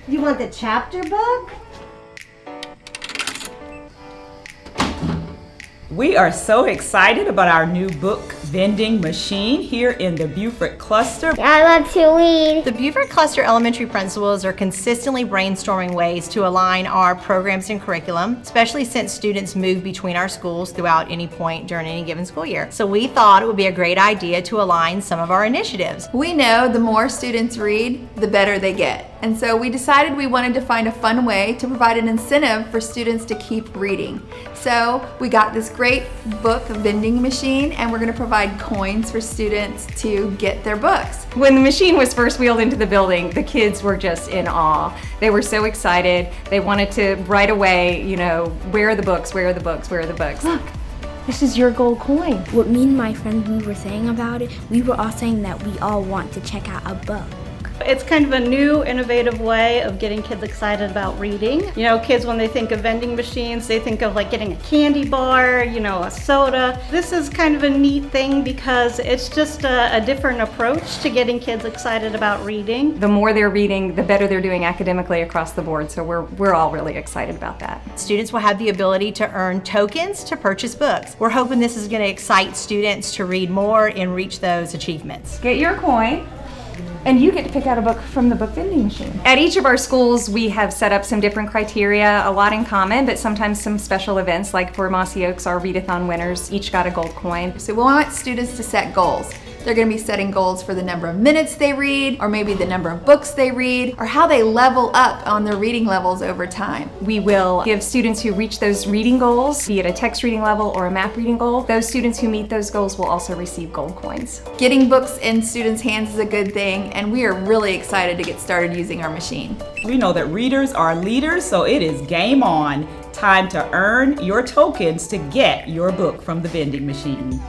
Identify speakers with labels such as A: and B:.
A: You want the chapter book?
B: We are so excited about our new book vending machine here in the Beaufort cluster.
C: I love to read.
D: The Beaufort Cluster Elementary principals are consistently brainstorming ways to align our programs and curriculum, especially since students move between our schools throughout any point during any given school year. So we thought it would be a great idea to align some of our initiatives.
E: We know the more students read, the better they get. And so we decided we wanted to find a fun way to provide an incentive for students to keep reading. So we got this great book vending machine, and we're going to provide coins for students to get their books.
F: When the machine was first wheeled into the building, the kids were just in awe. They were so excited. They wanted to right away, where are the books, where are the books, where are the books?
G: Look, this is your gold coin.
C: What me and my friends, we were saying about it, we were all saying that we all want to check out a book.
H: It's kind of a new, innovative way of getting kids excited about reading. Kids, when they think of vending machines, they think of like getting a candy bar, a soda. This is kind of a neat thing because it's just a different approach to getting kids excited about reading.
F: The more they're reading, the better they're doing academically across the board, so we're all really excited about that.
D: Students will have the ability to earn tokens to purchase books. We're hoping this is going to excite students to read more and reach those achievements.
F: Get your coin, and you get to pick out a book from the book vending machine. At each of our schools, we have set up some different criteria, a lot in common, but sometimes some special events, like for Mossy Oaks, our readathon winners each got a gold coin.
E: So we want students to set goals. They're going to be setting goals for the number of minutes they read, or maybe the number of books they read, or how they level up on their reading levels over time.
F: We will give students who reach those reading goals, be it a text reading level or a map reading goal, those students who meet those goals will also receive gold coins.
E: Getting books in students' hands is a good thing, and we are really excited to get started using our machine.
B: We know that readers are leaders, so it is game on. Time to earn your tokens to get your book from the vending machine.